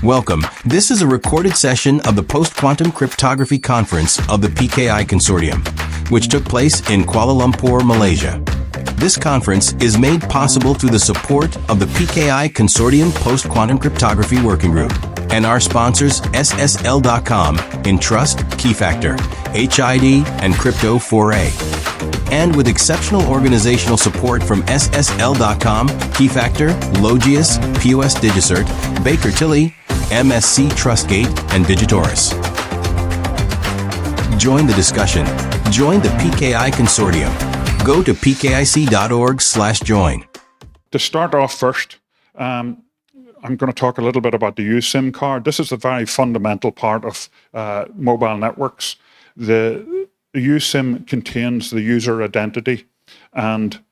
Welcome. This is a recorded session of the Post-Quantum Cryptography Conference of the PKI Consortium, which took place in Kuala Lumpur, Malaysia. This conference is made possible through the support of the PKI Consortium Post-Quantum Cryptography Working Group and our sponsors SSL.com, Entrust, Keyfactor, HID, and Crypto4A. And with exceptional organizational support from SSL.com, Keyfactor, Logius, POS Digicert, Baker Tilly, MSC Trustgate, and Digitoris. Join the discussion. Join the PKI Consortium. Go to pkic.org/join. To start off first, I'm going to talk a little bit about the USIM card. This is a very fundamental part of mobile networks. The USIM contains the user identity, and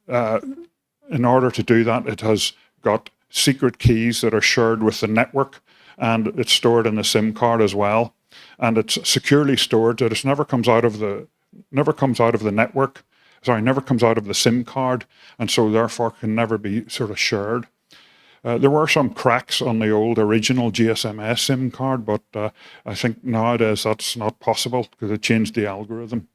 in order to do that, it has got secret keys that are shared with the network, and it's stored in the SIM card as well. And it's securely stored, so it never comes out of the network. Sorry, never comes out of the SIM card, and so therefore can never be sort of shared. There were some cracks on the old original GSMA SIM card, but I think nowadays that's not possible because it changed the algorithm.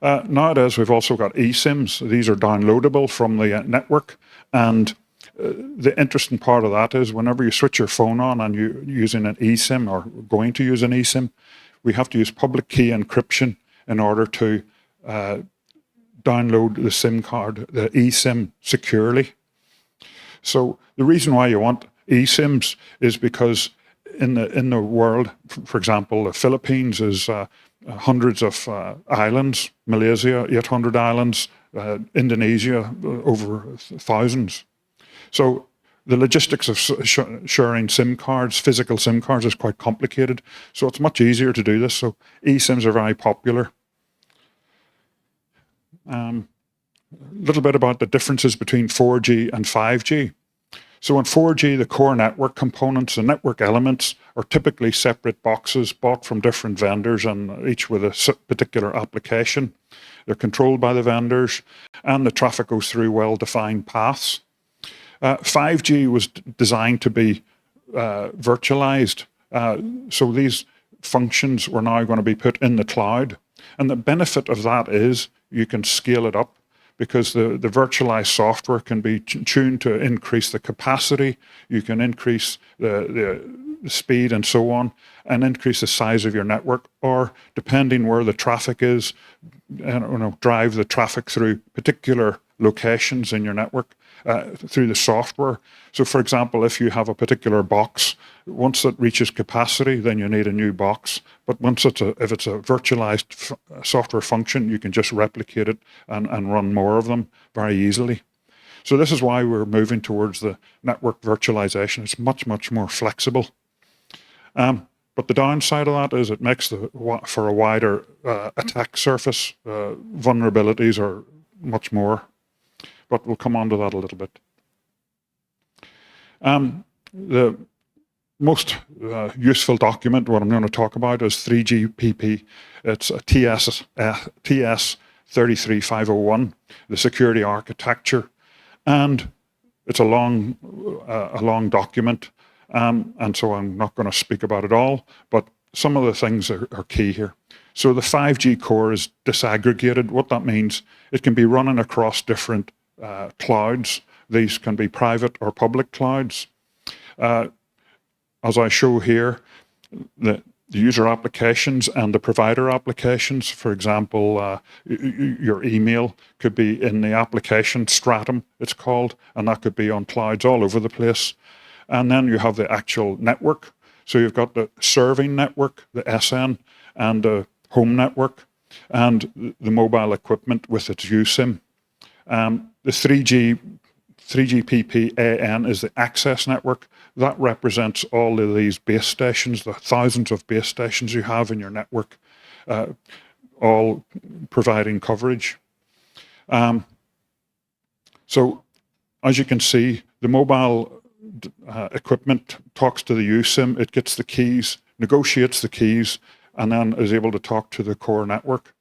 Nowadays we've also got eSIMs. These are downloadable from the network, and the interesting part of that is whenever you switch your phone on and you're using an eSIM or going to use an eSIM, we have to use public key encryption in order to download the SIM card, the eSIM, securely. So the reason why you want eSIMs is because in the world, for example, the Philippines is hundreds of islands, Malaysia, 800 islands, Indonesia, over thousands. So the logistics of sharing SIM cards, physical SIM cards, is quite complicated. So it's much easier to do this. So eSIMs are very popular. A little bit about the differences between 4G and 5G. So in 4G, the core network components, the network elements, are typically separate boxes bought from different vendors and each with a particular application. They're controlled by the vendors, and the traffic goes through well-defined paths. 5G was designed to be virtualized. So these functions were now going to be put in the cloud. And the benefit of that is you can scale it up because the virtualized software can be tuned to increase the capacity. You can increase the speed and so on, and increase the size of your network, or depending where the traffic is, drive the traffic through particular locations in your network through the software. So for example, if you have a particular box, once it reaches capacity, then you need a new box. But if it's a virtualized software function, you can just replicate it and run more of them very easily. So this is why we're moving towards the network virtualization. It's much, much more flexible. But the downside of that is it makes for a wider attack surface. Vulnerabilities are much more. But we'll come on to that a little bit. The most useful document, what I'm going to talk about, is 3GPP. It's a TS33501, the security architecture. And it's a long document, and so I'm not going to speak about it all, but some of the things are key here. So the 5G core is disaggregated. What that means, it can be running across different clouds. These can be private or public clouds. As I show here, the user applications and the provider applications, for example, your email could be in the application stratum, it's called, and that could be on clouds all over the place. And then you have the actual network. So you've got the serving network, the SN, and the home network, and the mobile equipment with its USIM. The 3GPP-AN is the access network. That represents all of these base stations, the thousands of base stations you have in your network, all providing coverage. So as you can see, the mobile equipment talks to the USIM, it gets the keys, negotiates the keys, and then is able to talk to the core network,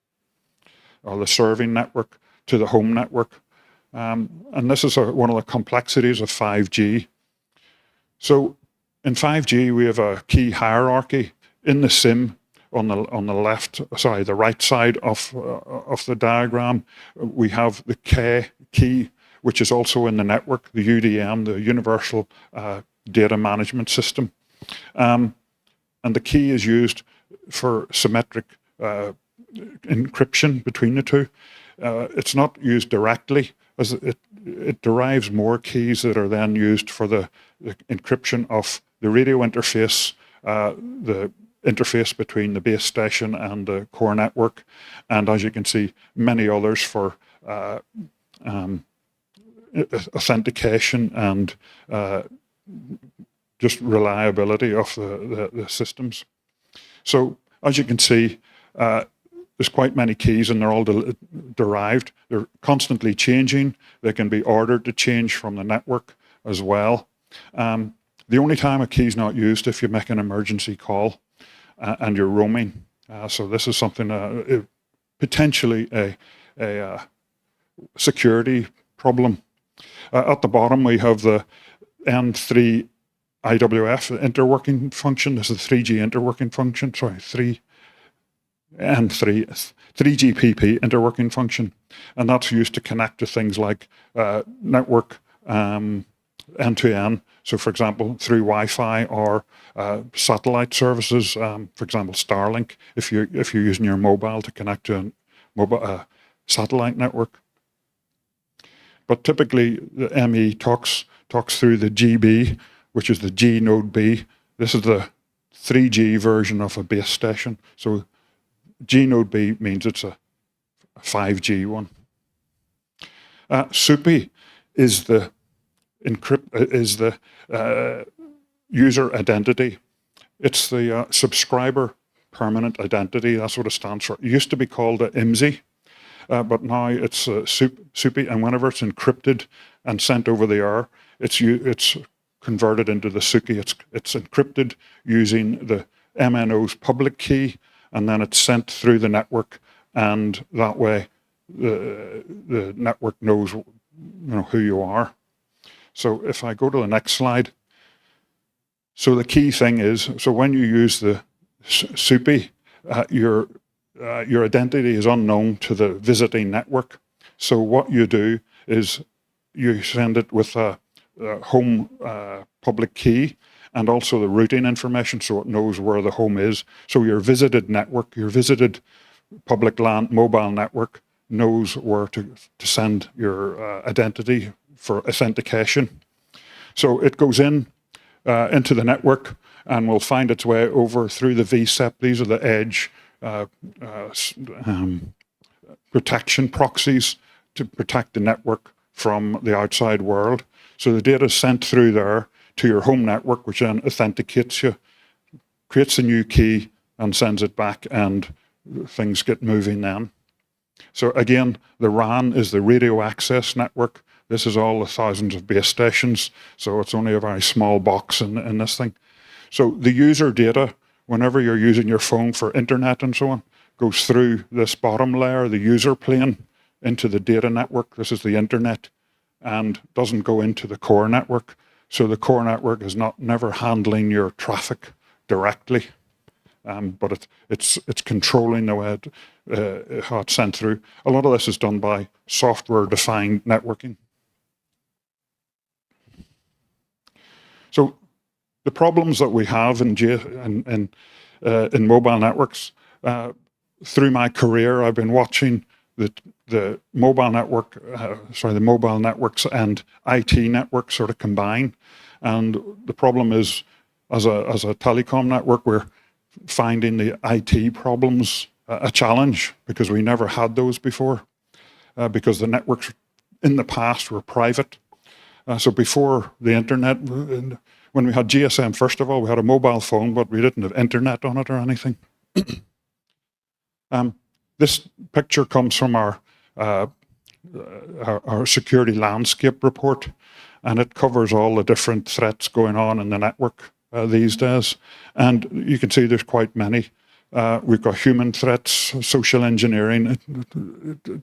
or the serving network, to the home network. And this is one of the complexities of 5G. So In 5G, we have a key hierarchy. In the SIM, on the right side of the diagram, we have the K key, which is also in the network, the UDM, the Universal Data Management System. And the key is used for symmetric encryption between the two. It's not used directly, as it derives more keys that are then used for the encryption of the radio interface, the interface between the base station and the core network, and as you can see, many others for authentication and just reliability of the systems. So as you can see, there's quite many keys and they're all derived. They're constantly changing. They can be ordered to change from the network as well. The only time a key is not used if you make an emergency call and you're roaming. So this is something, potentially a security problem. At the bottom, we have the N3 IWF interworking function. This is the 3G interworking function, sorry, 3GPP interworking function. And that's used to connect to things like network end-to-end. So for example, through Wi-Fi or satellite services, for example, Starlink, if you're using your mobile to connect to a satellite network. But typically, the ME talks through the GB, which is the G node B. This is the 3G version of a base station. So G node B means it's a 5G one. SUPI is the user identity. It's the subscriber permanent identity. That's what it stands for. It used to be called a IMSI. But now it's SUPI, and whenever it's encrypted and sent over the air, it's converted into the SUPI. It's encrypted using the MNO's public key, and then it's sent through the network, and that way the network knows who you are. So if I go to the next slide, so the key thing is, so when you use the SUPI, your identity is unknown to the visiting network. So what you do is you send it with a home public key and also the routing information so it knows where the home is. So your visited network, your visited public land mobile network knows where to send your identity for authentication. So it goes into the network and will find its way over through the VSEP. These are the edge protection proxies to protect the network from the outside world. So the data is sent through there to your home network, which then authenticates you, creates a new key, and sends it back, and things get moving then. So again, the RAN is the radio access network. This is all the thousands of base stations, so it's only a very small box in this thing. So the user data, whenever you're using your phone for internet and so on, goes through this bottom layer, the user plane, into the data network. This is the internet, and doesn't go into the core network. So the core network is never handling your traffic directly, but it's controlling the way how it's sent through. A lot of this is done by software-defined networking. So the problems that we have in mobile networks, through my career, I've been watching the mobile network, the mobile networks and IT networks sort of combine. And the problem is, as a telecom network, we're finding the IT problems a challenge because we never had those before, because the networks in the past were private. So before the internet, when we had GSM, first of all, we had a mobile phone, but we didn't have internet on it or anything. This picture comes from our security landscape report, and it covers all the different threats going on in the network these days. And you can see there's quite many. We've got human threats, social engineering,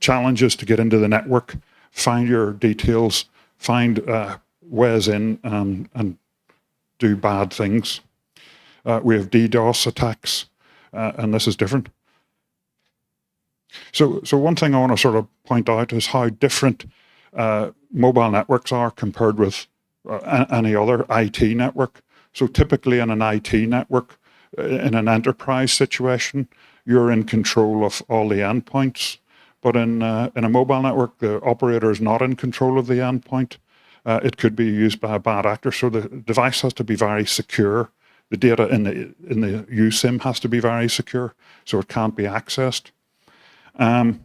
challenges to get into the network, find your details, find ways in, and do bad things. We have DDoS attacks, and this is different. So one thing I want to sort of point out is how different mobile networks are compared with any other IT network. So typically in an IT network, in an enterprise situation, you're in control of all the endpoints. But in a mobile network, the operator is not in control of the endpoint. It could be used by a bad actor. So the device has to be very secure. The data in the USIM has to be very secure, so it can't be accessed. And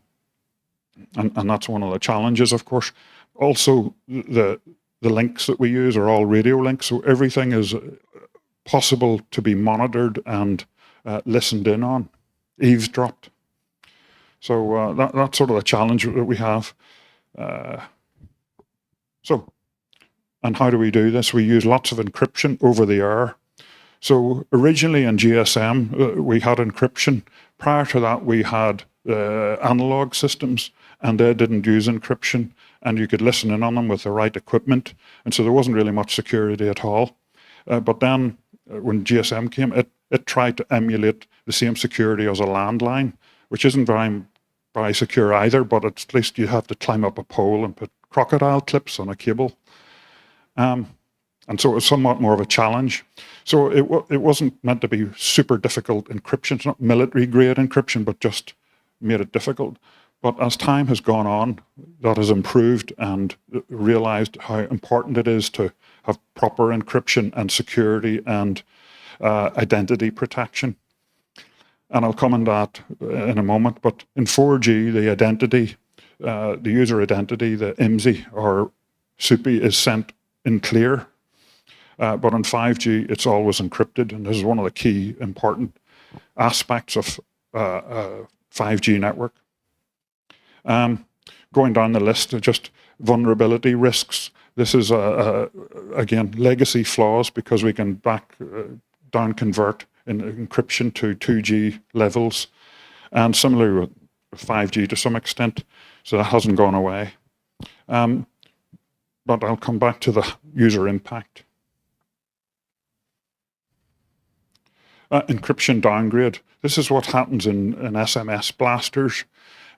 that's one of the challenges, of course. Also, the links that we use are all radio links, so everything is possible to be monitored and listened in on, eavesdropped. So that's sort of the challenge that we have. And how do we do this? We use lots of encryption over the air. So originally in GSM, we had encryption. Prior to that, we had analog systems, and they didn't use encryption, and you could listen in on them with the right equipment. And so there wasn't really much security at all. But then when GSM came, it tried to emulate the same security as a landline, which isn't very secure either, but at least you have to climb up a pole and put crocodile clips on a cable. And so it was somewhat more of a challenge. So it wasn't meant to be super difficult encryption. It's not military-grade encryption, but just made it difficult. But as time has gone on, that has improved and realized how important it is to have proper encryption and security and identity protection. And I'll come on that in a moment. But in 4G, the identity, the user identity, the IMSI or SUPI is sent in clear. But on 5G, it's always encrypted. And this is one of the key important aspects of 5G network. Going down the list, just vulnerability risks. This is, again, legacy flaws because we can down convert in encryption to 2G levels. And similarly with 5G to some extent. So that hasn't gone away. But I'll come back to the user impact. Encryption downgrade. This is what happens in SMS blasters.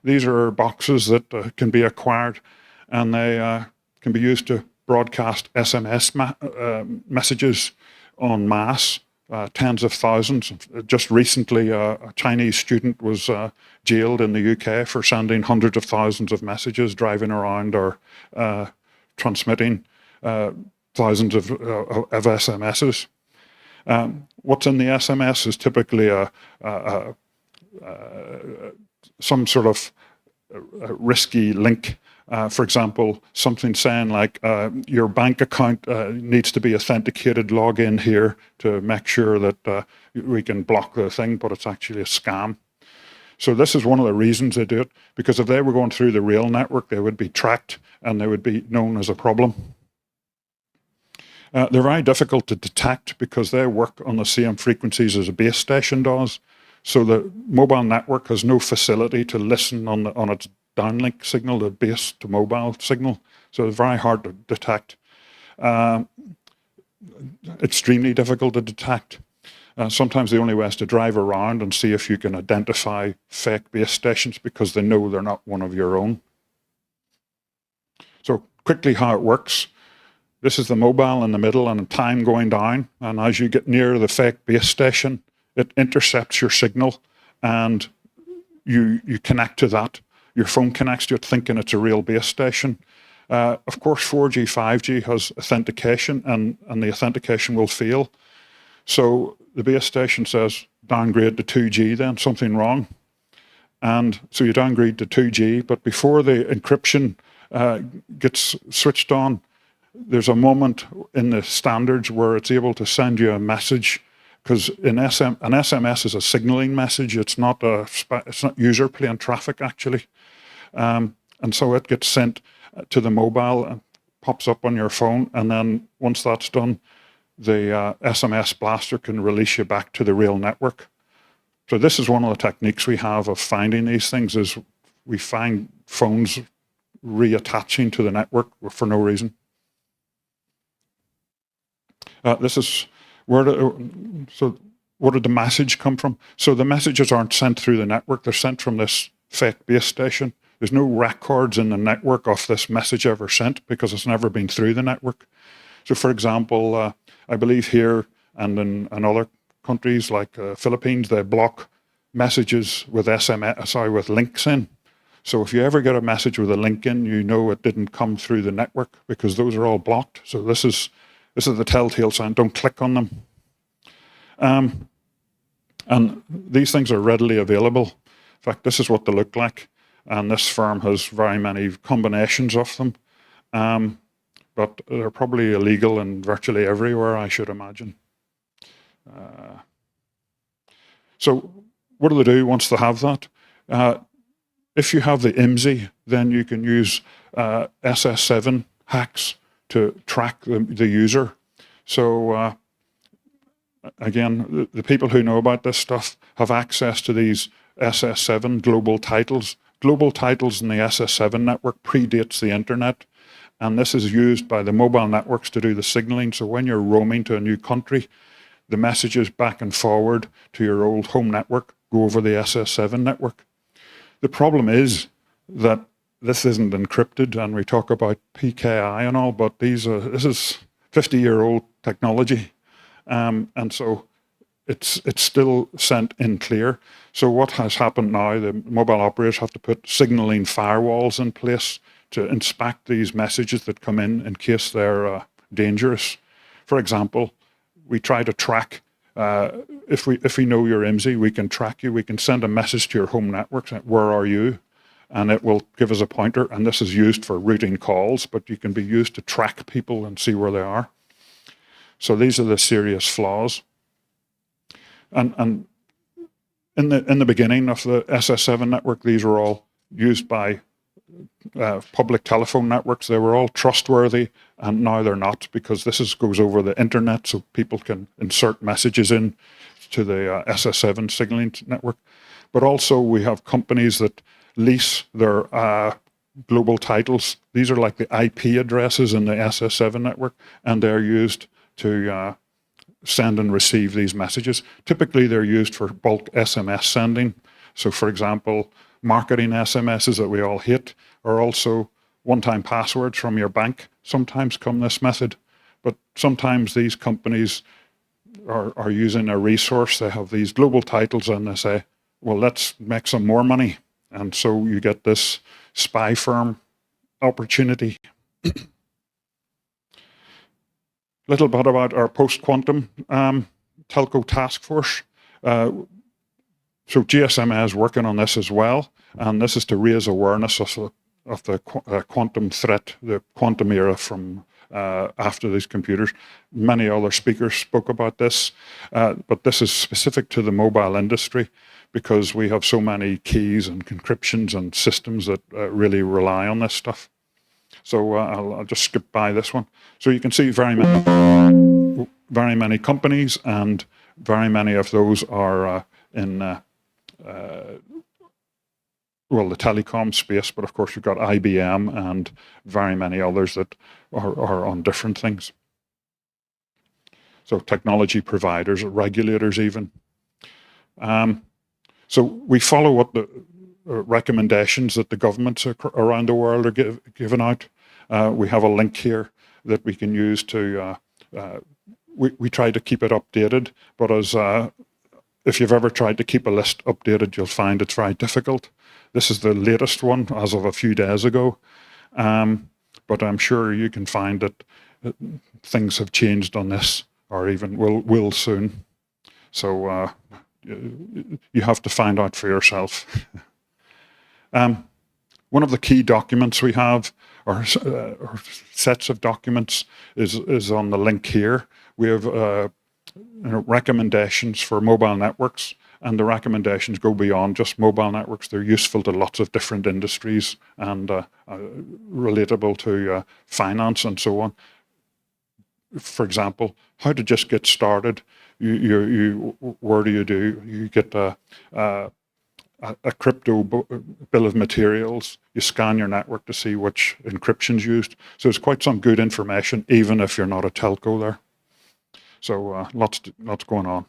These are boxes that can be acquired, and they can be used to broadcast SMS messages en masse, tens of thousands. Just recently, a Chinese student was jailed in the UK for sending hundreds of thousands of messages, driving around or transmitting thousands of SMSs. What's in the SMS is typically some sort of risky link. For example, something saying like your bank account needs to be authenticated, log in here to make sure that we can block the thing, but it's actually a scam. So this is one of the reasons they do it, because if they were going through the real network, they would be tracked and they would be known as a problem. They're very difficult to detect because they work on the same frequencies as a base station does. So the mobile network has no facility to listen on its downlink signal, the base to mobile signal. So it's very hard to detect. Extremely difficult to detect. Sometimes the only way is to drive around and see if you can identify fake base stations because they know they're not one of your own. So quickly how it works. This is the mobile in the middle and time going down. And as you get near the fake base station, it intercepts your signal and you connect to that. Your phone connects to it thinking it's a real base station. Of course, 4G, 5G has authentication and the authentication will fail. So the base station says downgrade to 2G then, something wrong. And so you downgrade to 2G, but before the encryption gets switched on, there's a moment in the standards where it's able to send you a message, because an SMS is a signaling message. It's not user playing traffic actually, and so it gets sent to the mobile and pops up on your phone, and then once that's done, the SMS blaster can release you back to the real network. So this is one of the techniques we have of finding these things: is we find phones reattaching to the network for no reason. This is where so where did the message come from? So the messages aren't sent through the network. They're sent from this fake base station. There's no records in the network of this message ever sent because it's never been through the network. So, for example, I believe here and in other countries like Philippines, they block messages with with links in. So if you ever get a message with a link in, you know it didn't come through the network because those are all blocked. So this is the telltale sign. Don't click on them. And these things are readily available. In fact, this is what they look like. And this firm has very many combinations of them. But they're probably illegal in virtually everywhere, I should imagine. So what do they do once they have that? If you have the IMSI, then you can use SS7 hacks to track the user. So again, the people who know about this stuff have access to these SS7 global titles. Global titles in the SS7 network predates the internet, and this is used by the mobile networks to do the signaling. So when you're roaming to a new country, the messages back and forward to your old home network go over the SS7 network. The problem is that this isn't encrypted, and we talk about PKI and all, but this is 50-year-old technology. And so it's still sent in clear. So what has happened now, the mobile operators have to put signaling firewalls in place to inspect these messages that come in case they're dangerous. For example, we try to track, if we know your IMSI, we can track you. We can send a message to your home network saying, where are you? And it will give us a pointer. And this is used for routing calls, but you can be used to track people and see where they are. So these are the serious flaws. And in the beginning of the SS7 network, these were all used by public telephone networks. They were all trustworthy, and now they're not, because this goes over the internet, so people can insert messages in to the SS7 signaling network. But also we have companies that lease their global titles. These are like the IP addresses in the SS7 network, and they're used to send and receive these messages. Typically, they're used for bulk SMS sending. So, for example, marketing SMSs that we all hate are also one-time passwords from your bank sometimes come this method. But sometimes these companies are using a resource. They have these global titles and they say, well, let's make some more money. And so you get this spy firm opportunity. Little bit about our post-quantum telco task force. So GSMA is working on this as well, and this is to raise awareness of the quantum threat, the quantum era from after these computers. Many other speakers spoke about this, but this is specific to the mobile industry because we have so many keys and encryptions and systems that really rely on this stuff. So I'll just skip by this one. So you can see very many companies, and very many of those are in the telecom space, but of course you've got IBM and very many others that are on different things. So technology providers, regulators even. So we follow what the recommendations that the governments around the world are giving out. We have a link here that we can use to, we try to keep it updated, but if you've ever tried to keep a list updated, you'll find it's very difficult. This is the latest one as of a few days ago, but I'm sure you can find that things have changed on this, or even will soon. So you have to find out for yourself. One of the key documents we have, or sets of documents, is on the link here. We have recommendations for mobile networks, and the recommendations go beyond just mobile networks. They're useful to lots of different industries and relatable to finance and so on. For example, how to just get started. Where do? You get a crypto bill of materials. You scan your network to see which encryption's used. So it's quite some good information, even if you're not a telco there. So lots going on.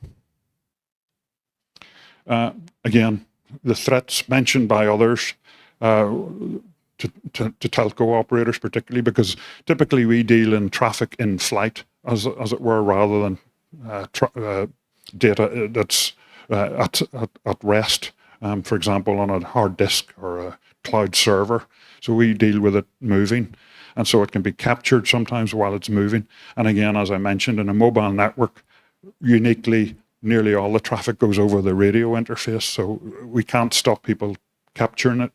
Again, the threats mentioned by others to telco operators particularly, because typically we deal in traffic in flight, as it were, rather than data that's at rest, for example, on a hard disk or a cloud server. So we deal with it moving. And so it can be captured sometimes while it's moving. And again, as I mentioned, in a mobile network, uniquely, nearly all the traffic goes over the radio interface. So we can't stop people capturing it.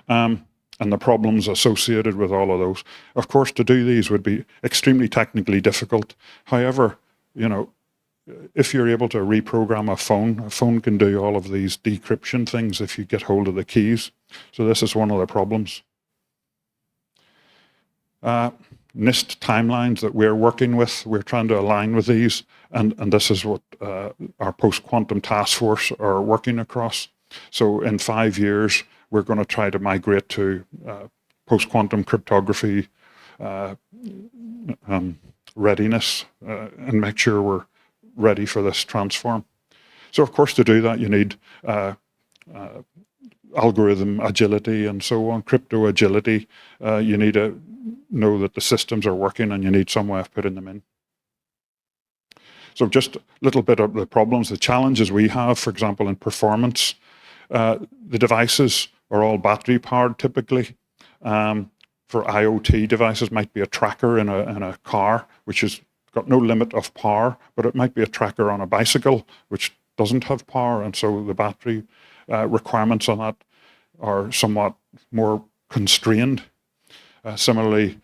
And the problems associated with all of those. Of course, to do these would be extremely technically difficult. However, if you're able to reprogram a phone can do all of these decryption things if you get hold of the keys. So this is one of the problems. NIST timelines that we're working with, we're trying to align with these, and this is what our post-quantum task force are working across. So in 5 years, we're going to try to migrate to post-quantum cryptography readiness and make sure we're ready for this transform. So of course, to do that, you need algorithm agility and so on, crypto agility. You need to know that the systems are working, and you need some way of putting them in. So just a little bit of the problems, the challenges we have, for example, in performance. The devices are all battery powered typically. For IoT devices, might be a tracker in a car, which has got no limit of power, but it might be a tracker on a bicycle, which doesn't have power, and so the battery requirements on that are somewhat more constrained. Similarly,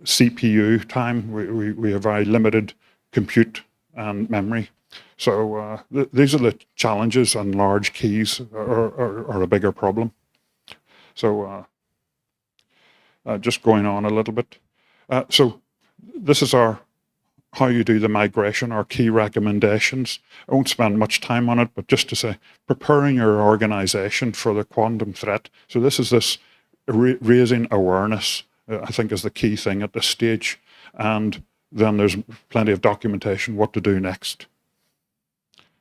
CPU time, we have very limited compute and memory. So these are the challenges, and large keys are a bigger problem. So just going on a little bit. So this is how you do the migration, our key recommendations. I won't spend much time on it, but just to say, preparing your organization for the quantum threat. So this is raising awareness, I think, is the key thing at this stage. And then there's plenty of documentation what to do next.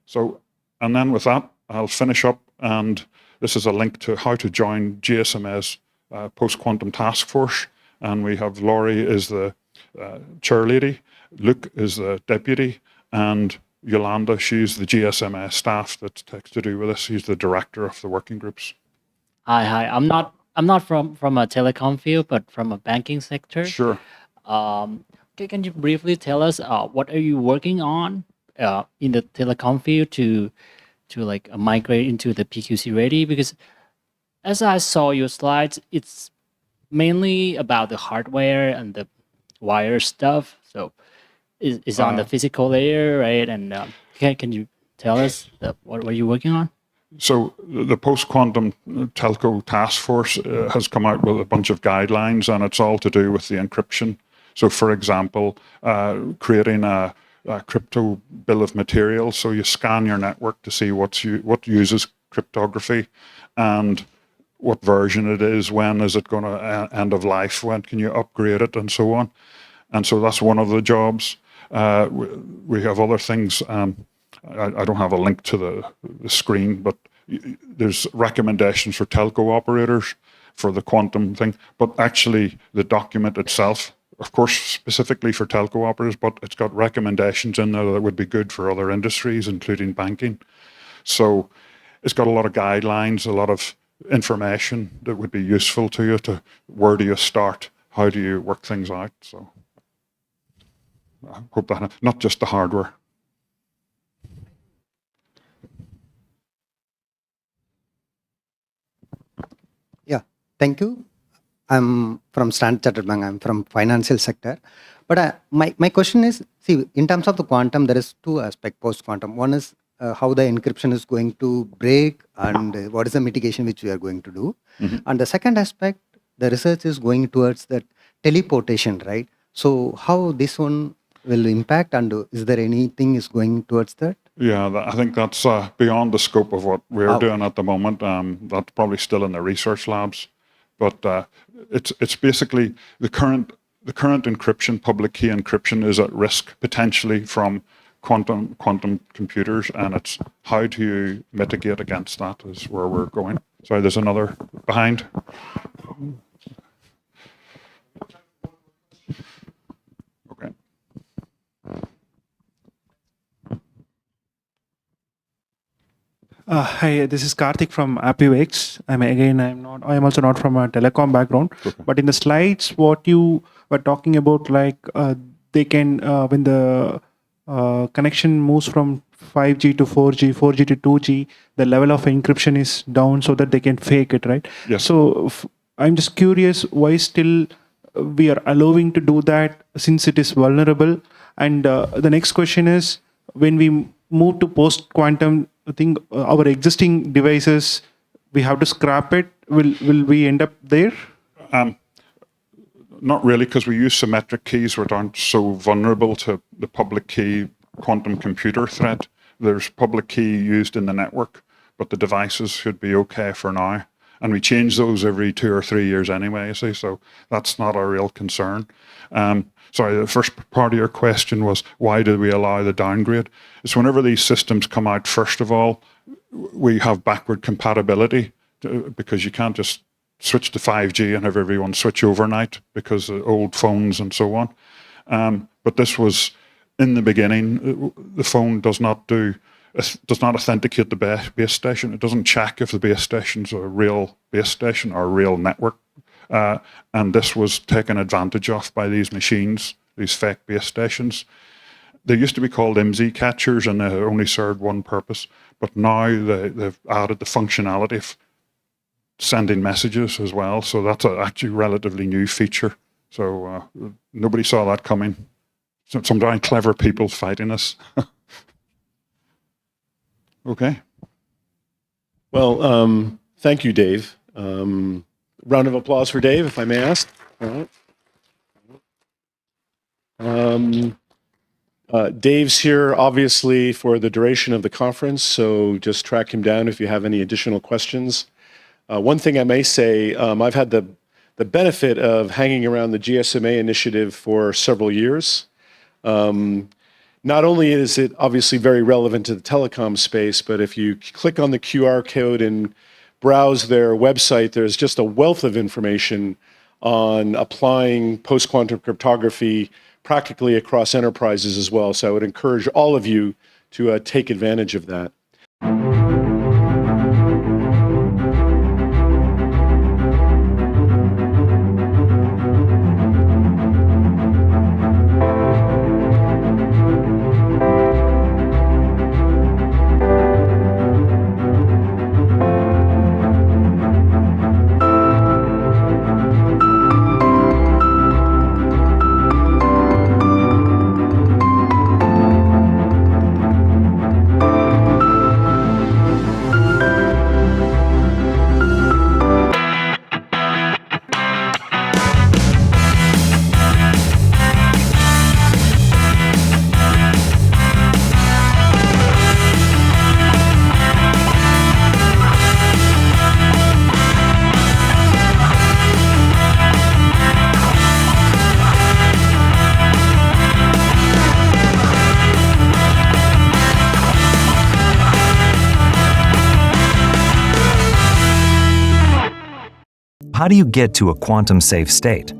So, and then with that, I'll finish up, and this is a link to how to join GSMA's post-quantum task force. And we have Laurie is the chair lady, Luke is the deputy, and Yolanda, she's the GSMA staff that takes to do with this. She's the director of the working groups. Hi. I'm not from a telecom field, but from a banking sector. Sure. Can you briefly tell us what are you working on in the telecom field to like migrate into the PQC ready? Because as I saw your slides, it's mainly about the hardware and the wire stuff. So it's on the physical layer, right? And can you tell us what are you working on? So the post-quantum telco task force has come out with a bunch of guidelines, and it's all to do with the encryption. So for example, creating a crypto bill of materials. So you scan your network to see what uses cryptography and what version it is, when is it going to end of life, when can you upgrade it, and so on. And so that's one of the jobs. We have other things. I don't have a link to the screen, but there's recommendations for telco operators for the quantum thing. But actually, the document itself, of course, specifically for telco operators, but it's got recommendations in there that would be good for other industries, including banking. So it's got a lot of guidelines, a lot of information that would be useful to you. To where do you start? How do you work things out? So I hope that, not just the hardware. Yeah, thank you. I'm from Standard Chartered Bank. I'm from financial sector. But my question is, see, in terms of the quantum, there is two aspects post-quantum. One is how the encryption is going to break, and what is the mitigation which we are going to do. Mm-hmm. And the second aspect, the research is going towards that teleportation, right? So how this one will impact, and is there anything is going towards that? Yeah, I think that's beyond the scope of what we're doing at the moment. That's probably still in the research labs. But it's basically the current the current encryption, public key encryption, is at risk potentially from quantum computers, and it's how do you mitigate against that is where we're going. Sorry, there's another behind. Okay. Hi, this is Karthik from AppUX. I am also not from a telecom background, Okay. but in the slides, what you were talking about, like they can when the connection moves from 5G to 4G, 4G to 2G, the level of encryption is down so that they can fake it, right? Yes. So I'm just curious why still we are allowing to do that since it is vulnerable. And the next question is, when we move to post-quantum, I think our existing devices, we have to scrap it. Will we end up there? Not really, because we use symmetric keys which aren't so vulnerable to the public key quantum computer threat. There's public key used in the network, but the devices should be okay for now. And we change those every 2 or 3 years anyway, you see, so that's not a real concern. Sorry, the first part of your question was, why do we allow the downgrade? It's whenever these systems come out, first of all, we have backward compatibility, because you can't just switch to 5G and have everyone switch overnight because of old phones and so on. But this was, in the beginning, the phone does not authenticate the base station. It doesn't check if the base station's a real base station or a real network. And this was taken advantage of by these machines, these fake base stations. They used to be called IMSI catchers, and they only served one purpose. But now they've added the functionality of sending messages as well. So that's actually a relatively new feature. So nobody saw that coming. Some very clever people fighting us. Okay. Well, thank you, Dave. Round of applause for Dave, if I may ask. All right. Dave's here, obviously, for the duration of the conference, so just track him down if you have any additional questions. One thing I may say, I've had the benefit of hanging around the GSMA initiative for several years. Not only is it obviously very relevant to the telecom space, but if you click on the QR code and browse their website, there's just a wealth of information on applying post-quantum cryptography practically across enterprises as well. So I would encourage all of you to take advantage of that. How do you get to a quantum-safe state?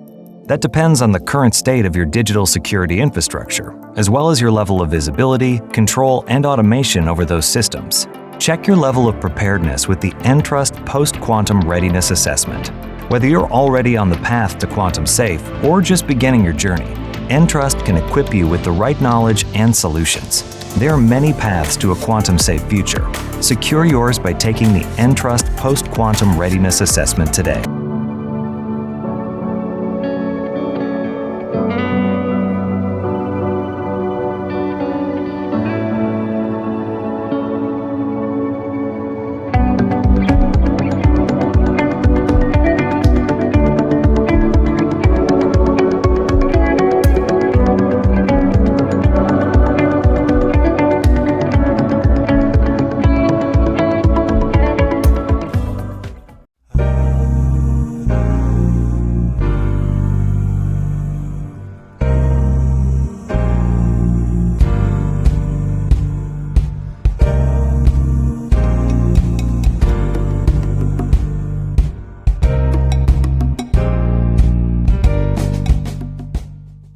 That depends on the current state of your digital security infrastructure, as well as your level of visibility, control, and automation over those systems. Check your level of preparedness with the Entrust Post-Quantum Readiness Assessment. Whether you're already on the path to quantum safe or just beginning your journey, Entrust can equip you with the right knowledge and solutions. There are many paths to a quantum-safe future. Secure yours by taking the Entrust Post-Quantum Readiness Assessment today.